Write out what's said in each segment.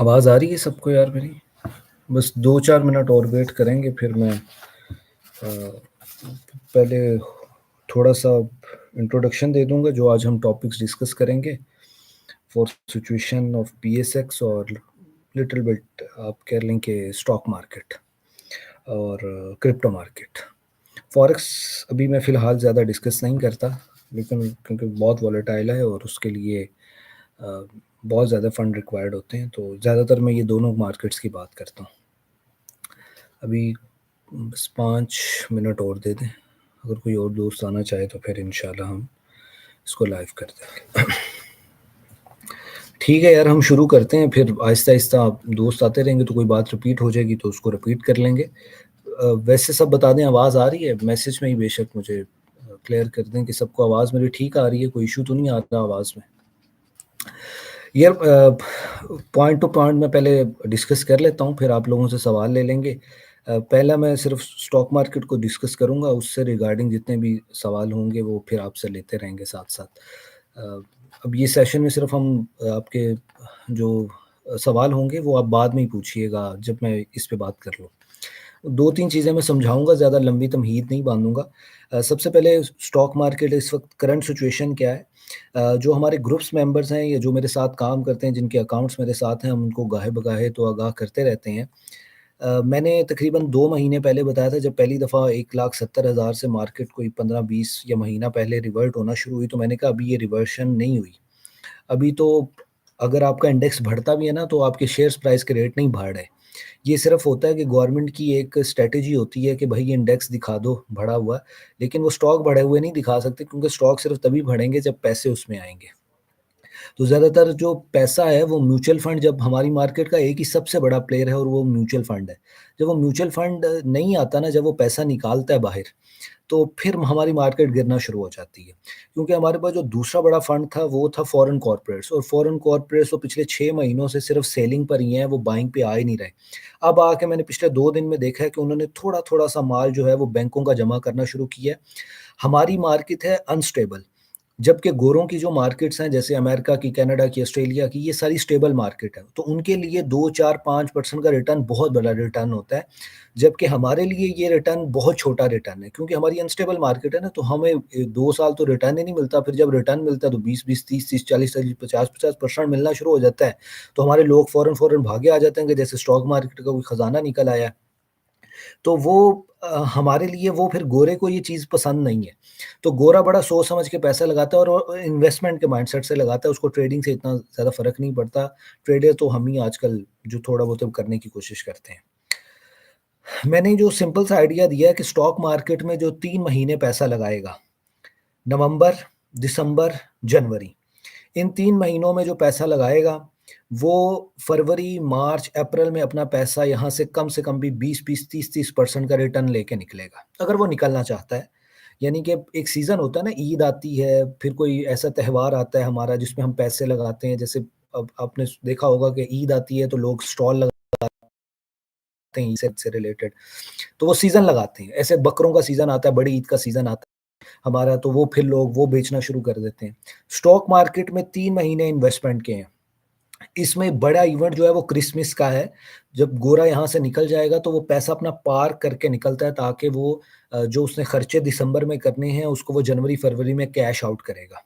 आवाज़ आ रही है सबको यार मेरी? बस 2-4 मिनट और वेट करेंगे फिर मैं पहले थोड़ा-सा इंट्रोडक्शन दे दूँगा जो आज हम टॉपिक्स डिस्कस करेंगे फॉर सिचुएशन ऑफ पीएसएक्स और लिटिल बिट आप कह लें कि स्टॉक मार्केट और क्रिप्टो मार्केट। फॉरेक्स अभी मैं फ़िलहाल ज़्यादा डिस्कस नहीं करता, लेकिन क्योंकि बहुत वॉलेटाइल है और उसके लिए अ, बहुत ज़्यादा फंड रिक्वायर्ड होते हैं, तो ज़्यादातर मैं ये दोनों मार्केट्स की बात करता हूँ। अभी बस 5 मिनट और दे दें, अगर कोई और दोस्त आना चाहे तो फिर इंशाल्लाह हम इसको लाइव कर देंगे। ठीक है यार, हम शुरू करते हैं, फिर आहिस्ता-आहिस्ता दोस्त आते रहेंगे तो कोई बात रिपीट हो जाएगी तो उसको रिपीट कर लेंगे। वैसे सब बता दें, आवाज़ आ रही है? मैसेज में ही बेशक मुझे क्लियर कर दें कि सबको आवाज़ मेरी ठीक आ रही है, कोई इश्यू तो नहीं आ रहा आवाज़ में? यार पॉइंट टू पॉइंट मैं पहले डिस्कस कर लेता हूँ, फिर आप लोगों से सवाल ले लेंगे। पहला मैं सिर्फ स्टॉक मार्केट को डिस्कस करूँगा, उससे रिगार्डिंग जितने भी सवाल होंगे वो फिर आपसे लेते रहेंगे साथ-साथ। अ, अब ये सेशन में सिर्फ हम आपके जो सवाल होंगे वो आप बाद में ही पूछिएगा जब मैं इस पे बात कर लूँ। 2-3 चीज़ें मैं समझाऊँगा, ज़्यादा लंबी तमहीद नहीं बाँधूँगा। सबसे पहले स्टॉक मार्केट इस वक़्त करंट सिचुएशन क्या है? जो हमारे ग्रुप्स मेंबर्स हैं या जो मेरे साथ काम करते हैं, जिनके अकाउंट्स मेरे साथ हैं, हम उनको गाहे-बगाहे तो आगाह करते रहते हैं। मैंने तकरीबन 2 महीने पहले बताया था, जब पहली दफ़ा 1,70,000 से मार्केट कोई 15-20 या महीना पहले रिवर्ट होना शुरू हुई, तो मैंने कहा अभी ये रिवर्शन नहीं हुई। अभी तो अगर आपका इंडेक्स बढ़ता भी है ना, तो आपके शेयर्स प्राइस के रेट नहीं बढ़ रहे। ये सिर्फ़ होता है कि गवर्नमेंट की एक स्ट्रैटेजी होती है कि भई ये इंडेक्स दिखा दो बढ़ा हुआ, लेकिन वो स्टॉक बढ़े हुए नहीं दिखा सकते, क्योंकि स्टॉक सिर्फ़ तभी बढ़ेंगे जब पैसे उसमें आएँगे। तो ज़्यादातर जो पैसा है वो म्यूचुअल फंड, जब हमारी मार्केट का एक ही सबसे बड़ा प्लेयर है और वो म्यूचुअल फंड है। जब वो म्यूचुअल फंड नहीं आता ना, जब वो पैसा निकालता है बाहर, तो फिर हमारी मार्केट गिरना शुरू हो जाती है। क्योंकि हमारे पास जो दूसरा बड़ा फंड था वो था फॉरेन कॉर्पोरेट्स, और फॉरेन कॉर्पोरेट्स तो पिछले 6 महीनों से सिर्फ़ सेलिंग पर ही हैं, वो बाइंग पे आ ही नहीं रहे। अब आके मैंने पिछले 2 दिन में देखा है कि उन्होंने थोड़ा-थोड़ा सा माल जो है वो बैंकों का जमा करना शुरू किया है। हमारी मार्केट है अनस्टेबल। जबकि गोरों की जो मार्केट्स हैं, जैसे अमेरिका की, कनाडा की, ऑस्ट्रेलिया की, ये सारी स्टेबल मार्केट है। तो उनके लिए 2, 4, 5% का रिटर्न बहुत बड़ा रिटर्न होता है। जबकि हमारे लिए ये रिटर्न बहुत छोटा रिटर्न है, क्योंकि हमारी अनस्टेबल मार्केट है ना, तो हमें 2 साल तो रिटर्न ही नहीं मिलता। फिर जब रिटर्न मिलता है तो 20-20, 30-30, 40-40, 50-50% मिलना शुरू हो जाता है। तो हमारे लोग फ़ौरन-फ़ौरन भागे आ जाते हैं कि जैसे स्टॉक मार्केट का कोई खज़ाना निकल आया है। तो वो हमारे लिए वो फिर गोरे को ये चीज़ पसंद नहीं है। तो गोरा बड़ा सोच समझ के पैसा लगाता है और वो इन्वेस्टमेंट के माइंडसेट से लगाता है, उसको ट्रेडिंग से इतना ज़्यादा फ़र्क नहीं पड़ता। ट्रेडर तो हम ही आजकल जो थोड़ा बहुत अब करने की कोशिश करते हैं। मैंने जो सिंपल सा आइडिया दिया है कि स्टॉक मार्केट में जो 3 महीने पैसा लगाएगा, नवंबर, दिसंबर, जनवरी, इन 3 महीनों में जो पैसा लगाएगा, वो फरवरी, मार्च, अप्रैल में अपना पैसा यहाँ से कम भी 20-20, 30-30% का रिटर्न लेके निकलेगा, अगर वो निकलना चाहता है। यानी कि एक सीज़न होता है ना, ईद आती है, फिर कोई ऐसा त्योहार आता है हमारा जिसमें हम पैसे लगाते हैं। जैसे अब आपने देखा होगा कि ईद आती है तो लोग स्टॉल लगाते हैं ईद से रिलेटेड, तो वो सीज़न लगाते हैं। ऐसे बकरों का सीज़न आता है, बड़ी ईद का सीज़न आता है हमारा, तो वो फिर लोग वो बेचना शुरू कर देते हैं। स्टॉक मार्केट में 3 महीने इन्वेस्टमेंट के हैं। इसमें बड़ा इवेंट जो है वो क्रिसमस का है। जब गोरा यहाँ से निकल जाएगा तो वो पैसा अपना पार्क करके निकलता है, ताकि वो जो उसने खर्चे दिसंबर में करने हैं उसको वो जनवरी-फरवरी में कैश आउट करेगा।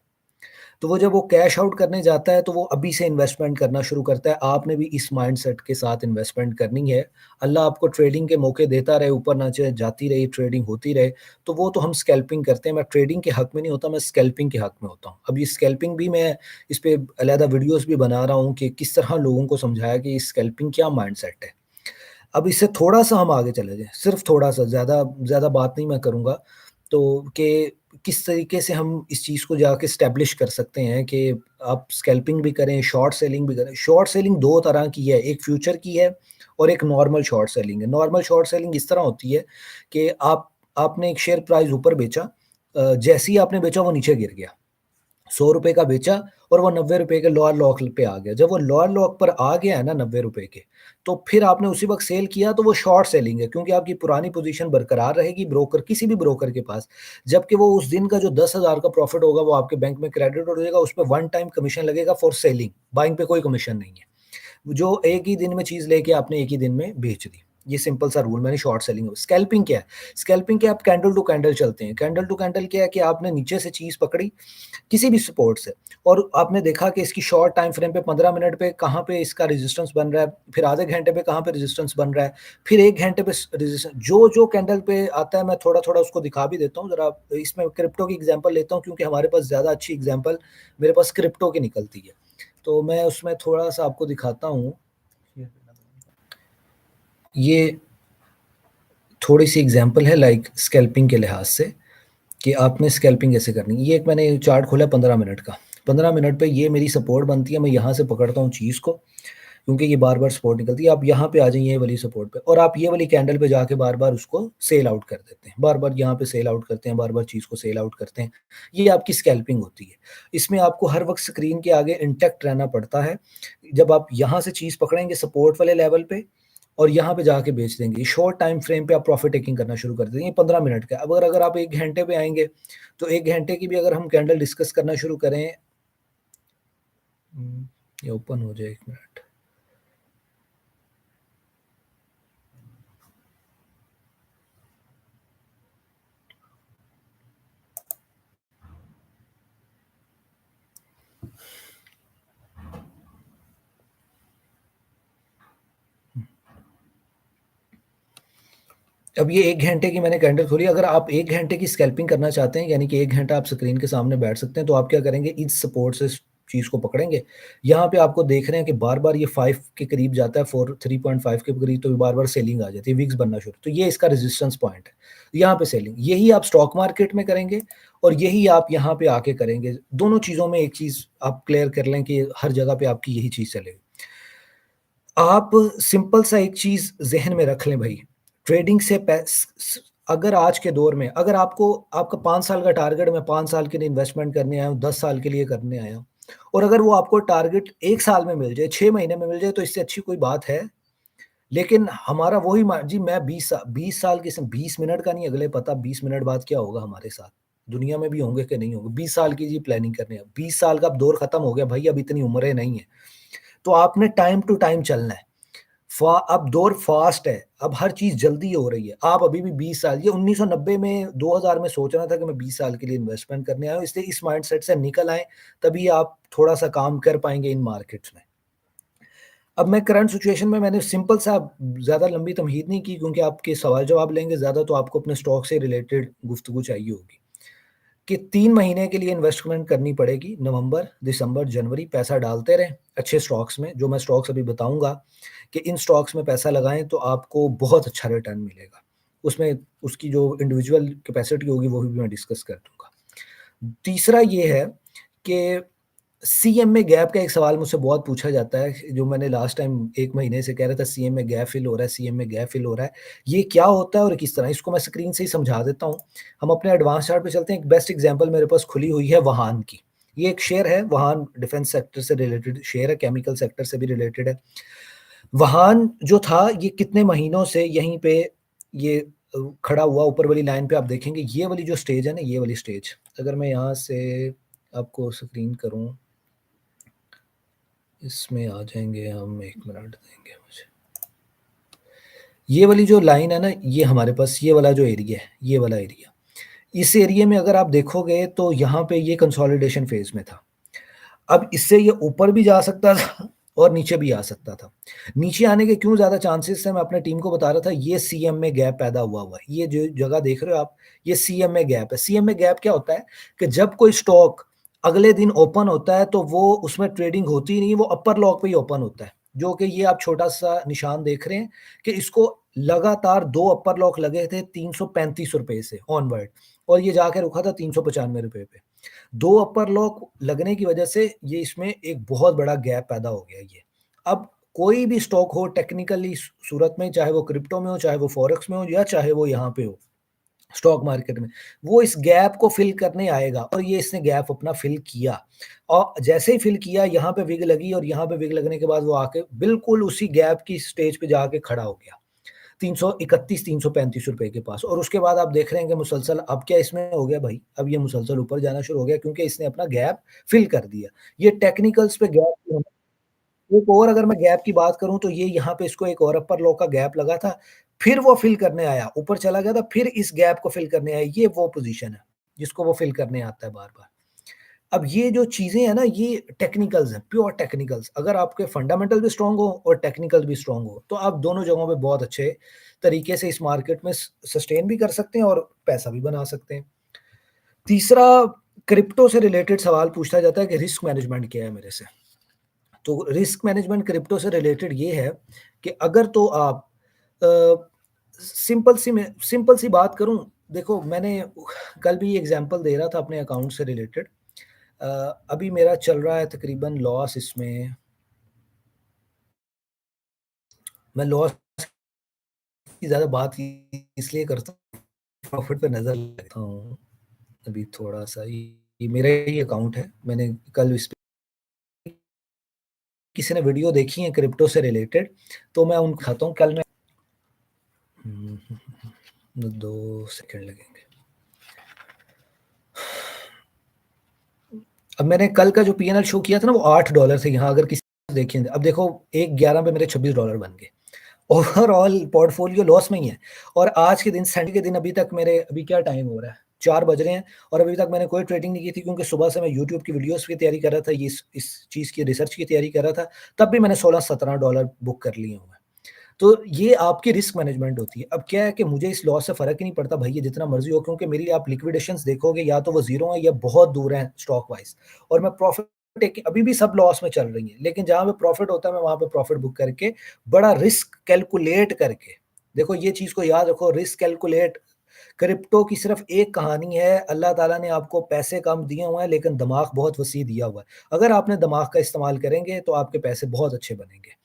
तो वो जब वो कैश आउट करने जाता है तो वो अभी से इन्वेस्टमेंट करना शुरू करता है। आपने भी इस माइंडसेट के साथ इन्वेस्टमेंट करनी है। अल्लाह आपको ट्रेडिंग के मौके देता रहे, ऊपर नीचे जाती रही ट्रेडिंग होती रहे, तो वो तो हम स्कैल्पिंग करते हैं। मैं ट्रेडिंग के हक में नहीं होता, मैं स्कैल्पिंग के हक में होता हूँ। अब ये स्कैल्पिंग भी मैं इस पे अलहदा वीडियोज़ भी बना रहा हूँ कि किस तरह लोगों को समझाया कि स्कैल्पिंग क्या माइंडसेट है। अब इससे थोड़ा-सा हम आगे चले जाएँ, सिर्फ़ थोड़ा-सा, ज़्यादा ज़्यादा बात नहीं मैं करूँगा, तो कि किस तरीके से हम इस चीज़ को जाके एस्टेब्लिश कर सकते हैं कि आप स्कैल्पिंग भी करें, शॉर्ट सेलिंग भी करें। शॉर्ट सेलिंग 2 तरह की है, एक फ्यूचर की है और एक नॉर्मल शॉर्ट सेलिंग है। नॉर्मल शॉर्ट सेलिंग इस तरह होती है कि आपने एक शेयर प्राइस ऊपर बेचा, जैसे ही आपने बेचा वो नीचे गिर गया। ₹100 का बेचा और वो ₹90 के लोअर लॉक पे आ गया। जब वो लोअर लॉक पर आ गया है ना ₹90 के, तो फिर आपने उसी वक़्त सेल किया तो वो शॉर्ट सेलिंग है, क्योंकि आपकी पुरानी पोज़ीशन बरकरार रहेगी ब्रोकर, किसी भी ब्रोकर के पास। जबकि वो उस दिन का जो 10,000 का प्रॉफ़िट होगा वो आपके बैंक में क्रेडिट हो जाएगा, उसपे वन टाइम कमीशन लगेगा फॉर सेलिंग, बाइंग पे कोई कमीशन नहीं है। जो एक ही दिन में चीज़ लेके आपने एक ही दिन में बेच दी। ये सिंपल सा रूल मैंने शॉर्ट सेलिंग स्कैल्पिंग क्या है? स्कैल्पिंग क्या आप कैंडल टू कैंडल चलते हैं। कैंडल टू कैंडल क्या है कि आपने नीचे से चीज़ पकड़ी किसी भी सपोर्ट से और आपने देखा कि इसकी शॉर्ट टाइम फ्रेम पे 15 मिनट पे कहाँ पे इसका रेजिस्टेंस बन रहा है, फिर आधे घंटे पे कहाँ पे रेजिस्टेंस बन रहा है, फिर 1 घंटे पे रेजिस्टेंस जो कैंडल पे आता है मैं थोड़ा-थोड़ा उसको दिखा भी देता हूँ। ज़रा इसमें क्रिप्टो की एग्ज़ाम्पल लेता हूँ क्योंकि हमारे पास ज़्यादा अच्छी एग्ज़ाम्पल मेरे पास क्रिप्टो की निकलती है। तो मैं उसमें थोड़ा-सा आपको दिखाता हूँ। ये थोड़ी-सी एग्ज़ाम्पल है लाइक स्कैल्पिंग के लिहाज़ से कि आपने स्कैल्पिंग कैसे करनी है। ये एक मैंने चार्ट खोला 15 मिनट का। 15 मिनट पे ये मेरी सपोर्ट बनती है, मैं यहाँ से पकड़ता हूँ चीज़ को, क्योंकि ये बार-बार सपोर्ट निकलती है। आप यहाँ पे आ जाइए ये वाली सपोर्ट पे और आप ये वाली कैंडल पे जाके बार-बार उसको सेल आउट कर देते हैं। बार-बार यहाँ पे सेल आउट करते हैं, बार-बार चीज़ को सेल आउट करते हैं। ये आपकी स्कैल्पिंग होती है। इसमें आपको हर वक़्त स्क्रीन के आगे इंटैक्ट रहना पड़ता है। जब आप यहाँ से चीज़ पकड़ेंगे सपोर्ट वाले लेवल पे और यहाँ पे जाके बेच देंगे। शॉर्ट टाइम फ्रेम पे आप प्रॉफिट टेकिंग करना शुरू कर देंगे। ये 15 मिनट का है। अब अगर आप 1 घंटे पे आएँगे, तो 1 घंटे की भी अगर हम कैंडल डिस्कस करना शुरू करें। ये ओपन हो जाए 1 मिनट। अब ये 1 घंटे की मैंने कैंडल खोली, अगर आप 1 घंटे की स्कैल्पिंग करना चाहते हैं, यानी कि 1 घंटा आप स्क्रीन के सामने बैठ सकते हैं, तो आप क्या करेंगे, इस सपोर्ट से इस चीज़ को पकड़ेंगे। यहाँ पे आपको देख रहे हैं कि बार-बार ये 5 के करीब जाता है, 4 3.5 के करीब, तो बार-बार सेलिंग आ जाती है, विक्स बनना शुरू। तो ये इसका रेजिस्टेंस पॉइंट है, यहाँ पे सेलिंग। यही आप स्टॉक मार्केट में करेंगे और यही आप यहाँ पे आके करेंगे। दोनों चीज़ों में एक चीज़ आप क्लियर कर लें कि हर जगह पे आपकी यही चीज़ चलेगी। आप सिंपल सा एक चीज़ ज़हन में रख लें भई, ट्रेडिंग से अगर आज के दौर में अगर आपको आपका 5 साल का टारगेट मैं 5 साल के लिए इन्वेस्टमेंट करने आया हूँ, 10 साल के लिए करने आया हूँ और अगर वो आपको टारगेट 1 साल में मिल जाए, 6 महीने में मिल जाए तो इससे अच्छी कोई बात है? लेकिन हमारा वही जी मैं 20 साल की 20 मिनट का नहीं अगले पता 20 मिनट बाद क्या होगा हमारे साथ। दुनिया में भी होंगे कि नहीं होंगे। 20 साल की जी प्लानिंग करनी है। 20 साल का अब दौर खत्म हो गया भाई, अब इतनी उम्रें नहीं है। तो आपने टाइम टू टाइम चलना है। अब दौर फ़ास्ट है, अब हर चीज़ जल्दी हो रही है। आप अभी भी 20 साल ये 1990 में 2000 में सोच रहा था कि मैं 20 साल के लिए इन्वेस्टमेंट करने आया हूँ, इसलिए इस माइंडसेट से निकल आएँ, तभी आप थोड़ा-सा काम कर पाएँगे इन मार्केट्स में। अब मैं करंट सिचुएशन में मैंने सिंपल सा ज़्यादा लंबी तमहीद नहीं की क्योंकि आपके सवाल-जवाब लेंगे ज़्यादा तो आपको अपने स्टॉक से रिलेटेड गुफ्तगू चाहिए होगी, कि 3 महीने के लिए इन्वेस्टमेंट करनी पड़ेगी, नवंबर, दिसंबर, जनवरी पैसा डालते रहें अच्छे स्टॉक्स में, जो मैं स्टॉक्स अभी बताऊँगा कि इन स्टॉक्स में पैसा लगाएँ तो आपको बहुत अच्छा रिटर्न मिलेगा। उसमें उसकी जो इंडिविजुअल कैपेसिटी होगी वो भी मैं डिस्कस कर दूँगा। तीसरा ये है कि सीएम में गैप का एक सवाल मुझसे बहुत पूछा जाता है, जो मैंने लास्ट टाइम 1 महीने से कह रहा था सीएम में गैप फिल हो रहा है, सीएम में गैप फिल हो रहा है। ये क्या होता है और किस तरह? इसको मैं स्क्रीन से ही समझा देता हूँ। हम अपने एडवांस चार्ट पे चलते हैं, एक बेस्ट एग्ज़ाम्पल मेरे पास खुली हुई है वहान की। ये एक शेयर है, वहान डिफेंस सेक्टर से रिलेटेड शेयर है, केमिकल सेक्टर से भी रिलेटेड है। वहान जो था ये कितने महीनों से यहीं पे ये खड़ा हुआ ऊपर वाली लाइन पे आप देखेंगे ये वाली जो स्टेज है ना, ये वाली स्टेज, अगर मैं यहाँ से आपको स्क्रीन करूँ इसमें आ जाएँगे हम 1 मिनट देंगे मुझे। ये वाली जो लाइन है ना, ये हमारे पास ये वाला जो एरिया है, ये वाला एरिया। इस एरिया में अगर आप देखोगे तो यहाँ पे ये कंसोलिडेशन फ़ेज़ में था। अब इससे ये ऊपर भी जा सकता था और नीचे भी आ सकता था। नीचे आने के क्यों ज़्यादा चांसेस हैं, मैं अपने टीम को बता रहा था, ये सीएम में गैप पैदा हुआ हुआ है। ये जो जगह देख रहे हो आप, ये सीएम में गैप है। सीएम में गैप क्या होता है कि जब कोई स्टॉक अगले दिन ओपन होता है, तो वो उसमें ट्रेडिंग होती ही नहीं, वो अपर लॉक पे ही ओपन होता है। जो कि ये आप छोटा-सा निशान देख रहे हैं कि इसको लगातार 2 अपर लॉक लगे थे ₹335 से ऑनवर्ड और ये जाके रुका था ₹395 पे। 2 अपर लॉक लगने की वजह से ये इसमें एक बहुत बड़ा गैप पैदा हो गया ये। अब कोई भी स्टॉक हो टेक्निकली सूरत में, चाहे वो क्रिप्टो में हो, चाहे वो फॉरेक्स में हो या चाहे वो यहाँ पे हो, स्टॉक मार्केट में, वो इस गैप को फिल करने आएगा और ये इसने गैप अपना फिल किया। और जैसे ही फिल किया यहाँ पे विग लगी और यहाँ पे विग लगने के बाद वो आके बिल्कुल उसी गैप की स्टेज पे जाके खड़ा हो गया। 331 ₹335 के पास और उसके बाद आप देख रहे हैं कि मुसलसल अब क्या इसमें हो गया भाई, अब ये मुसलसल ऊपर जाना शुरू हो गया क्योंकि इसने अपना गैप फिल कर दिया। ये टेक्निकल्स पे गैप एक और अगर मैं गैप की बात करूँ तो ये यहाँ पे इसको एक और अपर लो का गैप लगा था, फिर वो फिल करने आया, ऊपर चला गया था, फिर इस गैप को फिल करने आया, ये वो पोज़ीशन है, जिसको वो फिल करने आता है बार-बार। अब ये जो चीज़ें हैं ना, ये टेक्निकल्स हैं, प्योर टेक्निकल्स। अगर आपके फंडामेंटल भी स्ट्रॉन्ग हो और टेक्निकल भी स्ट्रॉन्ग हो, तो आप दोनों जगहों पे बहुत अच्छे तरीके से इस मार्केट में सस्टेन भी कर सकते हैं और पैसा भी बना सकते हैं। तीसरा, क्रिप्टो से रिलेटेड सवाल पूछा जाता है कि रिस्क मैनेजमेंट क्या है मेरे से? तो रिस्क मैनेजमेंट क्रिप्टो से रिलेटेड ये है कि अगर तो आप अ, सिंपल सी बात करूँ, देखो मैंने कल भी एग्ज़ाम्पल दे रहा था अपने अकाउंट से रिलेटेड। अ, अभी मेरा चल रहा है तकरीबन लॉस इसमें, मैं लॉस की ज़्यादा बात इसलिए करता हूँ, प्रॉफ़िट पे नज़र रखता हूँ। अभी थोड़ा-सा ये मेरा ही अकाउंट है, मैंने कल इस पे किसी ने वीडियो देखी है क्रिप्टो से रिलेटेड, तो मैं उनको दिखाता हूँ। कल मैं 2 सेकंड लगेंगे। अब मैंने कल का जो पीएनएल शो किया था ना, वो $8 थे यहाँ, अगर किसी ने देखे, अब देखो 1/11 पे मेरे $26 बन गए। ओवरऑल पोर्टफोलियो लॉस में ही है और आज के दिन, संडे के दिन, अभी तक मेरे, अभी क्या टाइम हो रहा है? 4 बज रहे हैं और अभी तक मैंने कोई ट्रेडिंग नहीं की थी, क्योंकि सुबह से मैं यूट्यूब की वीडियोज़ की तैयारी कर रहा था, ये इस चीज़ की रिसर्च की तैयारी कर रहा था, तब भी मैंने $16-17 बुक कर लिए हुए हैं। तो ये आपकी रिस्क मैनेजमेंट होती है। अब क्या है कि मुझे इस लॉस से फ़र्क ही नहीं पड़ता भाई, ये जितना मर्ज़ी हो, क्योंकि मेरी आप लिक्विडेशंस देखोगे, या तो वो ज़ीरो हैं या बहुत दूर हैं स्टॉक वाइज़, और मैं प्रॉफ़िट टेक अभी भी सब लॉस में चल रही हैं। लेकिन जहाँ पे प्रॉफ़िट होता है, मैं वहाँ पे प्रॉफ़िट बुक करके बड़ा रिस्क कैलकुलेट करके, देखो ये चीज़ को याद रखो, रिस्क कैलकुलेट। क्रिप्टो की सिर्फ़ एक कहानी है, अल्लाह ताला ने आपको पैसे कम दिए हुए हैं, लेकिन दिमाग बहुत वसी दिया हुआ है। अगर आपने दिमाग का इस्तेमाल करेंगे, तो आपके पैसे बहुत अच्छे बनेंगे।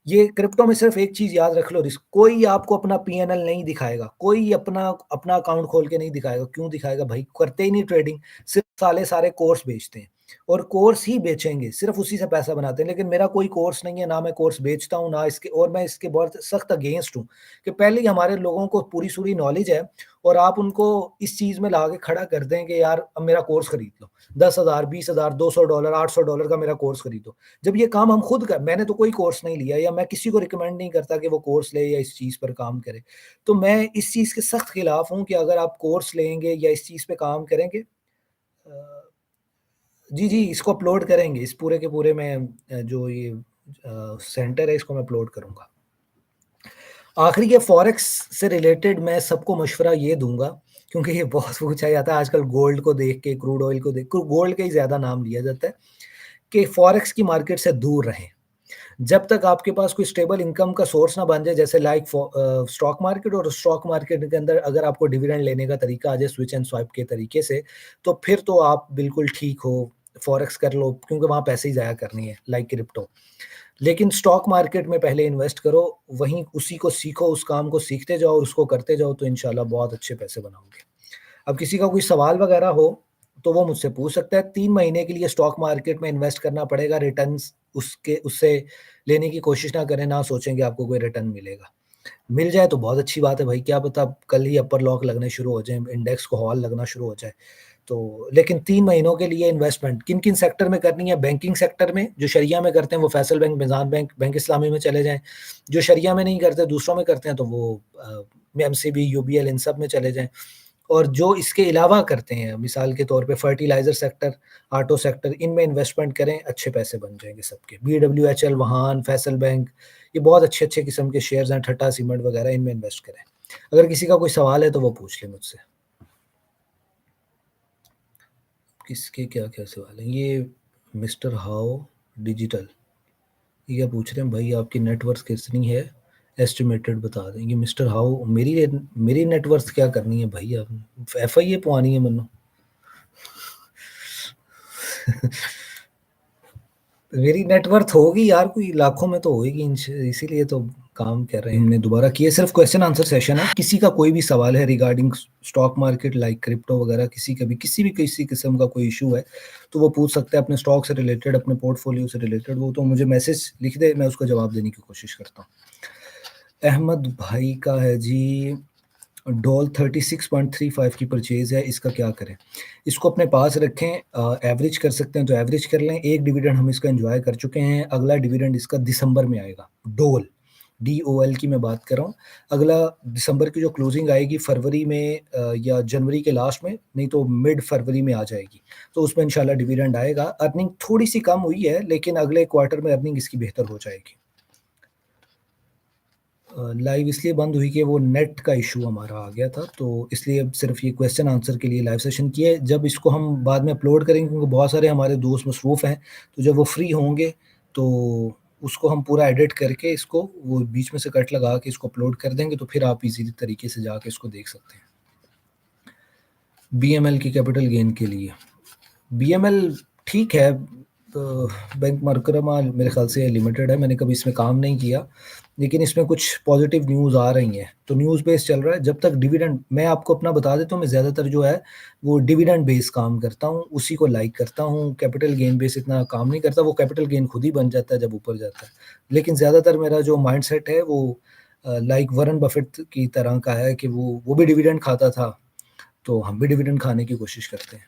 ये क्रिप्टो में सिर्फ एक चीज़ याद रख लो, रिस्क, कोई आपको अपना पीएनएल नहीं दिखाएगा, कोई अपना अपना अकाउंट खोल के नहीं दिखाएगा। क्यों दिखाएगा भाई? करते ही नहीं ट्रेडिंग, सिर्फ साले सारे कोर्स बेचते हैं और कोर्स ही बेचेंगे, सिर्फ उसी से पैसा बनाते हैं। लेकिन मेरा कोई कोर्स नहीं है, ना मैं कोर्स बेचता हूँ, ना इसके, और मैं इसके बहुत सख्त अगेंस्ट हूँ कि पहले ही हमारे लोगों को पूरी-सूरी नॉलेज है और आप उनको इस चीज़ में ला के खड़ा कर दें कि यार अब मेरा कोर्स खरीद लो। 10,000, 20,000, $200, $800 का मेरा कोर्स खरीदो। जब ये काम हम खुद कर, मैंने तो कोई कोर्स नहीं लिया, या मैं किसी को रिकमेंड नहीं करता कि वो कोर्स ले या इस चीज़ पर काम करे। तो मैं इस चीज़ के सख्त खिलाफ हूँ कि अगर आप कोर्स लेंगे या इस चीज़ पे काम करेंगे, जी, जी, इसको अपलोड करेंगे, इस पूरे के पूरे में जो ये सेंटर है, इसको मैं अपलोड करूँगा। आखिरी ये फॉरेक्स से रिलेटेड मैं सबको मशवरा ये दूँगा, क्योंकि ये बहुत पूछा जाता है आजकल, गोल्ड को देख के, क्रूड ऑयल को देख, गोल्ड का ही ज़्यादा नाम लिया जाता है, कि फॉरेक्स की मार्केट से दूर रहें। जब तक आपके पास कोई स्टेबल इनकम का सोर्स ना बन जाए, जैसे लाइक स्टॉक मार्केट, और स्टॉक मार्केट के अंदर अगर आपको डिविडेंड लेने का तरीका आ जाए स्विच एंड स्वाइप के तरीके से, तो फिर तो आप बिल्कुल ठीक हो, फॉरेक्स कर लो, क्योंकि वहाँ पैसे ही ज़ाया करनी है, लाइक क्रिप्टो। लेकिन स्टॉक मार्केट में पहले इन्वेस्ट करो, वहीं उसी को सीखो, उस काम को सीखते जाओ और उसको करते जाओ, तो इंशाल्लाह बहुत अच्छे पैसे बनाओगे। अब किसी का कोई सवाल वगैरह हो, तो वो मुझसे पूछ सकता है। 3 महीने के लिए स्टॉक मार्केट में इन्वेस्ट करना पड़ेगा, रिटर्न्स उसके उससे लेने की कोशिश ना करें, ना सोचें कि आपको कोई रिटर्न मिलेगा। मिल जाए तो बहुत अच्छी बात है भाई, क्या पता कल ही अपर लॉक लगने शुरू हो जाएँ, इंडेक्स को हॉल लगना शुरू हो जाए। तो लेकिन 3 महीनों के लिए इन्वेस्टमेंट किन-किन सेक्टर में करनी है? बैंकिंग सेक्टर में, जो शरिया में करते हैं वो Faysal bank, Meezan bank, bank Islami में चले जाएँ। जो शरिया में नहीं करते, दूसरों में करते हैं, तो वो एमसीबी, यूबीएल, इन सब में चले जाएँ। और जो इसके अलावा करते हैं, मिसाल के तौर पे फर्टिलाइज़र सेक्टर, ऑटो सेक्टर, इनमें इन्वेस्टमेंट करें, अच्छे पैसे बन जाएँगे सबके। बीडब्ल्यूएचएल, वहान, फैसल बैंक, ये बहुत अच्छे-अच्छे किस्म के शेयर्स हैं, ठट्टा सीमेंट वगैरह, इनमें इन्वेस्ट करें। अगर किसी का कोई सवाल है तो वो पूछ ले मुझसे। किसके क्या-क्या सवाल हैं? ये मिस्टर हाउ डिजिटल, ये क्या पूछ रहे हैं भाई, आपकी नेटवर्थ कितनी है? एस्टिमेटेड बता दें। ये मिस्टर हाउ, मेरी नेटवर्थ क्या करनी है भाई आपने? एफआईए पवानी है मैनू? मेरी नेटवर्थ होगी यार, कोई लाखों में तो होएगी, इसीलिए तो काम कर रहे हैं, हमने दोबारा किए। सिर्फ क्वेश्चन आंसर सेशन है, किसी का कोई भी सवाल है regarding stock market, like crypto वगैरह, किसी का भी किसी भी किसी किस्म का कोई इशू है, तो वो पूछ सकते हैं, अपने स्टॉक से रिलेटेड, अपने पोर्टफोलियो से रिलेटेड, वो तो मुझे मैसेज लिख दे, मैं उसका जवाब देने की कोशिश करता हूँ। अहमद भाई का है जी, डॉल 36.35 की परचेज़ है, इसका क्या करें? इसको अपने पास रखें, एवरेज कर सकते हैं तो एवरेज कर लें, एक डिविडेंड हम इसका एन्जॉय कर चुके हैं, अगला डिविडेंड इसका दिसंबर में आएगा। डोल, DOL की मैं बात कर रहा हूँ। अगला दिसंबर की जो क्लोजिंग आएगी फरवरी में या जनवरी के लास्ट में, नहीं तो मिड फरवरी में आ जाएगी। तो उसमें इंशाल्लाह डिविडेंड आएगा। अर्निंग थोड़ी-सी कम हुई है, लेकिन अगले क्वार्टर में अर्निंग इसकी बेहतर हो जाएगी। लाइव इसलिए बंद हुई कि वो नेट का इशू हमारा आ गया था, तो इसलिए अब सिर्फ़ ये क्वेश्चन आंसर के लिए लाइव सेशन किया है। जब इसको हम बाद में अपलोड करेंगे, क्योंकि बहुत सारे हमारे दोस्त मसरूफ़ हैं, तो जब वो फ्री होंगे, तो उसको हम पूरा एडिट करके इसको वो बीच में से कट लगा के इसको अपलोड कर देंगे, तो फिर आप ईज़ी तरीके से जाके इसको देख सकते हैं। BML की कैपिटल गेन के लिए। BML ठीक है, बैंक मरकरमा मेरे ख़्याल से लिमिटेड है, मैंने कभी इसमें काम नहीं किया, लेकिन इसमें कुछ पॉज़िटिव न्यूज़ आ रही हैं, तो न्यूज़ बेस चल रहा है। जब तक डिविडेंड, मैं आपको अपना बता देता हूँ, मैं ज़्यादातर जो है वो डिविडेंड बेस काम करता हूँ, उसी को लाइक करता हूँ, कैपिटल गेन बेस इतना काम नहीं करता, वो कैपिटल गेन खुद ही बन जाता है जब ऊपर जाता है। लेकिन ज़्यादातर मेरा जो माइंडसेट है वो लाइक वॉरेन बफेट की तरह का है कि वो भी डिविडेंड खाता था, तो हम भी डिविडेंड खाने की कोशिश करते हैं।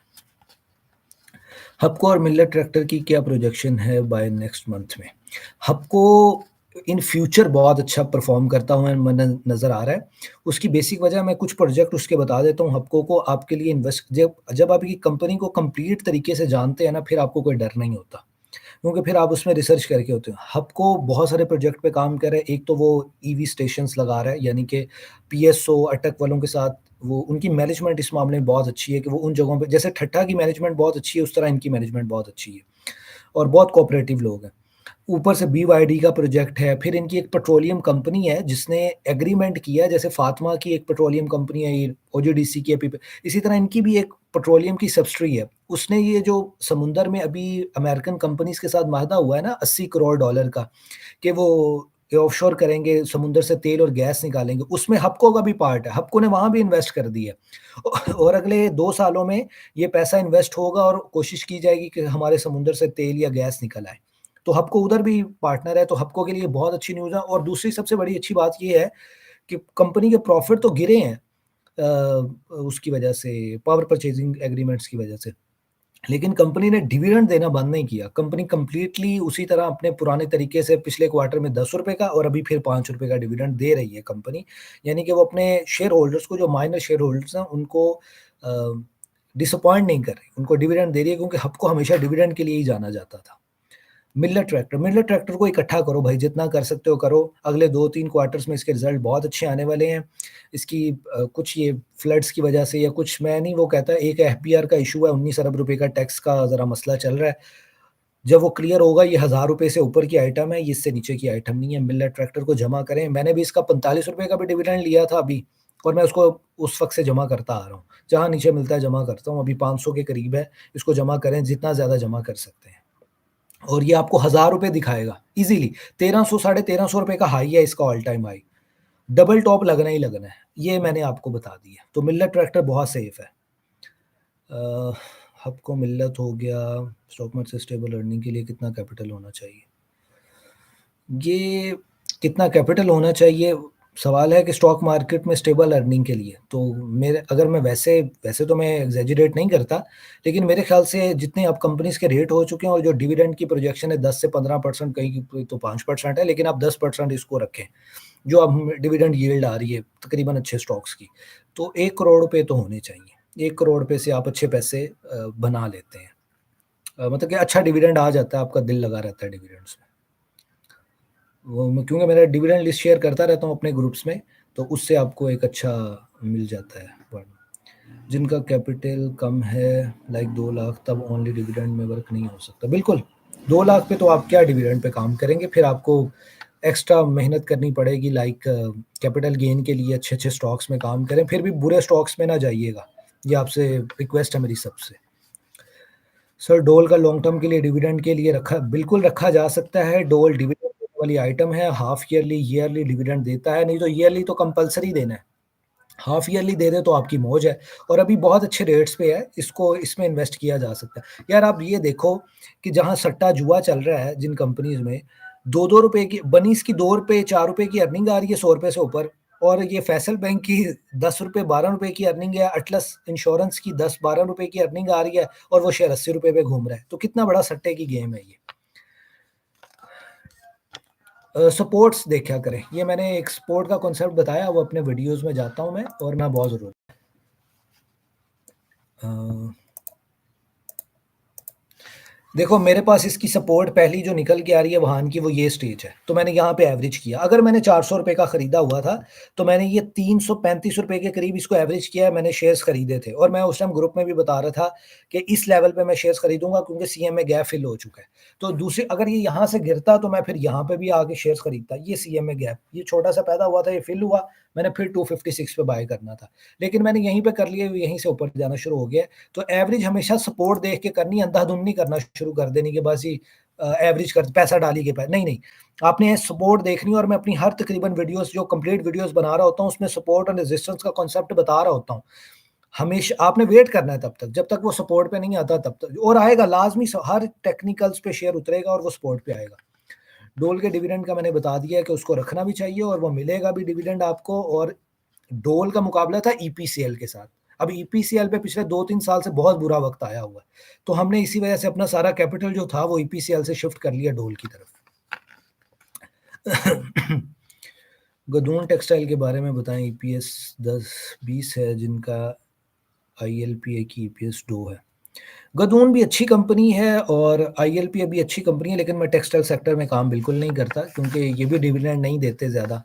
हपको और मिलर ट्रैक्टर की क्या प्रोजेक्शन है बाय नेक्स्ट मंथ में? हपको इन फ्यूचर बहुत अच्छा परफॉर्म करता हुआ मन नज़र आ रहा है। उसकी बेसिक वजह मैं कुछ प्रोजेक्ट उसके बता देता हूँ। हपको को आपके लिए इन्वेस्ट, जब जब आप ये कंपनी को कंप्लीट तरीके से जानते हैं ना, फिर आपको कोई डर नहीं होता। क्योंकि फिर आप उसमें रिसर्च करके होते हो। हबको बहुत सारे प्रोजेक्ट पे काम कर रहा है। एक तो वो ईवी स्टेशंस लगा रहा है, यानी कि पीएसओ, अटक वालों के साथ वो उनकी मैनेजमेंट इस मामले में बहुत अच्छी है कि वो उन जगहों पे, जैसे ठट्टा की मैनेजमेंट बहुत अच्छी है, उस तरह इनकी मैनेजमेंट बहुत अच्छी है और बहुत कोऑपरेटिव लोग हैं। ऊपर से बीवाईडी का प्रोजेक्ट है, फिर इनकी एक पेट्रोलियम कंपनी है जिसने एग्रीमेंट किया है, जैसे फातिमा की एक पेट्रोलियम कंपनी है, ये ओजीडीसी की है, इसी तरह इनकी भी एक पेट्रोलियम की सब्सिडरी है। उसने ये जो समुंदर में अभी अमेरिकन कंपनीज़ के साथ माहदा हुआ है ना $80 करोड़ का, कि वो ये ऑफशोर करेंगे, समुंदर से तेल और गैस निकालेंगे, उसमें हपको का भी पार्ट है। हपको ने वहाँ भी इन्वेस्ट कर दिया है और अगले 2 सालों में ये पैसा इन्वेस्ट होगा और कोशिश की जाएगी कि हमारे समुंदर से तेल या गैस निकल आए। तो हबको उधर भी पार्टनर है, तो हबको के लिए बहुत अच्छी न्यूज़ है। और दूसरी सबसे बड़ी अच्छी बात ये है कि कंपनी के प्रॉफ़िट तो गिरे हैं उसकी वजह से, पावर परचेज़िंग एग्रीमेंट्स की वजह से। लेकिन कंपनी ने डिविडेंड देना बंद नहीं किया। कंपनी कंप्लीटली उसी तरह अपने पुराने तरीके से पिछले क्वार्टर में ₹10 का और अभी फिर ₹5 का डिविडेंड दे रही है कंपनी। यानी कि वो अपने शेयर होल्डर्स को, जो माइनर शेयर होल्डर्स हैं, उनको डिसअपॉइंट नहीं कर रही। उनको डिविडेंड दे रही है, क्योंकि हबको हमेशा डिविडेंड के लिए ही जाना जाता था। मिलर ट्रैक्टर को इकट्ठा करो भाई, जितना कर सकते हो करो। अगले 2-3 क्वार्टर्स में इसके रिज़ल्ट बहुत अच्छे आने वाले हैं। इसकी कुछ ये फ्लड्स की वजह से या कुछ, मैं नहीं वो कहता, एक एफबीआर का इश्यू है, ₹19 अरब का टैक्स का ज़रा मसला चल रहा है। जब वो क्लियर होगा, ये ₹1000 से ऊपर की आइटम है, ये इससे नीचे की आइटम नहीं है। मिलर ट्रैक्टर को जमा करें। मैंने भी इसका ₹45 का भी डिविडेंड लिया था अभी, और मैं उसको उस वक़्त से जमा करता आ रहा हूँ। जहाँ नीचे मिलता है जमा करता हूँ। अभी 500 के करीब है। इसको जमा करें, जितना ज़्यादा जमा कर सकते हैं। और ये आपको ₹1000 दिखाएगा ईज़िली। 1300, साढ़े ₹1300 का हाई है इसका, all time high. Double top लगना ही लगना है, ये मैंने आपको बता दिया। तो मिल्लत ट्रैक्टर बहुत सेफ है। अ, आपको मिल्लत हो गया, स्टॉक मार्केट से स्टेबल अर्निंग के लिए कितना कैपिटल होना चाहिए? ये कितना कैपिटल होना चाहिए, सवाल है कि स्टॉक मार्केट में स्टेबल अर्निंग के लिए, तो मेरे, अगर मैं वैसे वैसे तो मैं एग्ज़ैजरेट नहीं करता, लेकिन मेरे ख़्याल से जितने अब कंपनीज़ के रेट हो चुके हैं और जो डिविडेंड की प्रोजेक्शन है 10 से 15%, कहीं की तो 5% है, लेकिन आप 10% इसको रखें, जो अब डिविडेंड यील्ड आ रही है तकरीबन अच्छे स्टॉक्स की, तो ₹1 करोड़ तो होने चाहिए। ₹1 करोड़ से आप अच्छे पैसे बना लेते हैं। मतलब कि अच्छा डिविडेंड आ जाता है, आपका दिल लगा रहता है डिविडेंड्स में। वो मैं, क्योंकि मेरा डिविडेंड लिस्ट शेयर करता रहता हूँ अपने ग्रुप्स में, तो उससे आपको एक अच्छा मिल जाता है पढ़ना। जिनका कैपिटल कम है, लाइक 2 लाख, तब ओनली डिविडेंड में वर्क नहीं हो सकता। बिल्कुल, 2 लाख पे तो आप क्या डिविडेंड पे काम करेंगे, फिर आपको एक्स्ट्रा मेहनत करनी पड़ेगी, लाइक कैपिटल गेन के लिए अच्छे-अच्छे स्टॉक्स में काम करें, फिर भी बुरे स्टॉक्स में ना जाइएगा। ये आपसे रिक्वेस्ट है मेरी सबसे। सर, डोल का लॉन्ग टर्म के लिए, डिविडेंड के लिए रखा, बिल्कुल रखा जा सकता है। डोल डिविडेंड देने वाली आइटम है, हाफ ईयरली, ईयरली डिविडेंड देता है, नहीं तो ईयरली तो कंपल्सरी देना है। हाफ ईयरली दे दे तो आपकी मौज है, और अभी बहुत अच्छे रेट्स पे है, इसको इसमें इन्वेस्ट किया जा सकता है। यार आप ये देखो कि जहाँ सट्टा जुआ चल रहा है जिन कंपनीज़ में, ₹2-2 की बनीज़ की ₹2 ₹4 की अर्निंग आ रही है, ₹100 से ऊपर। और ये फैसल बैंक की ₹10 ₹12 की अर्निंग है, अटलस इंश्योरेंस की ₹10-12 की अर्निंग आ रही है और वो शेयर ₹80 पे घूम रहा है। तो कितना बड़ा सट्टे की गेम है ये। सपोर्ट्स देखा करें, ये मैंने एक सपोर्ट का कॉन्सेप्ट बताया, वो अपने वीडियोज़ में जाता हूँ मैं और ना बहुत ज़रूर अ देखो मेरे पास इसकी सपोर्ट पहली जो निकल के आ रही है वहान की, वो ये स्टेज है। तो मैंने यहाँ पे एवरेज किया। अगर मैंने ₹400 का खरीदा हुआ था, तो मैंने ये ₹335 के करीब इसको एवरेज किया है, मैंने शेयर्स खरीदे थे और मैं उस टाइम ग्रुप में भी बता रहा था कि इस लेवल पे मैं शेयर्स खरीदूँगा क्योंकि सीएम में गैप फिल हो चुका है। तो दूसरी अगर ये यहाँ से गिरता तो मैं फिर यहाँ पे भी आके शेयर्स खरीदता। ये सीएम में गैप, ये छोटा-सा पैदा हुआ था, ये फिल हुआ, मैंने फिर 256 पे बाय करना था। लेकिन मैंने यहीं पे कर लिया, यहीं से ऊपर जाना शुरू हो गया है। तो एवरेज हमेशा सपोर्ट देख के करनी है, अंधाधुंध नहीं करना शुरू कर देनी कि बस ही एवरेज कर पैसा डाल ही के नहीं, नहीं। आपने सपोर्ट देखनी है और मैं अपनी हर तकरीबन वीडियोज़ जो कंप्लीट वीडियोज़ बना रहा होता हूँ, उसमें सपोर्ट और रेजिस्टेंस का कॉन्सेप्ट बता रहा होता हूँ। हमेशा आपने वेट करना है तब तक, जब तक वो सपोर्ट पे नहीं आता तब तक और आएगा लाज़मी हर टेक्निकल्स पे शेयर उतरेगा और वो सपोर्ट पे आएगा। डोल के डिविडेंड का मैंने बता दिया है कि उसको रखना भी चाहिए और वो मिलेगा भी डिविडेंड आपको और डोल का मुकाबला था ईपीसीएल के साथ। अब ईपीसीएल पे पिछले 2-3 साल से बहुत बुरा वक़्त आया हुआ है। तो हमने इसी वजह से अपना सारा कैपिटल जो था वो ईपीसीएल से शिफ्ट कर लिया डोल की तरफ। गदून टेक्सटाइल के बारे में बताएँ। ईपीएस 10-20 है जिनका आईएलपीए की ईपीएस 2 है। गदून भी अच्छी कंपनी है और आईएलपीए भी अच्छी कंपनी है, लेकिन मैं टेक्सटाइल सेक्टर में काम बिल्कुल नहीं करता क्योंकि ये भी डिविडेंड नहीं देते ज़्यादा।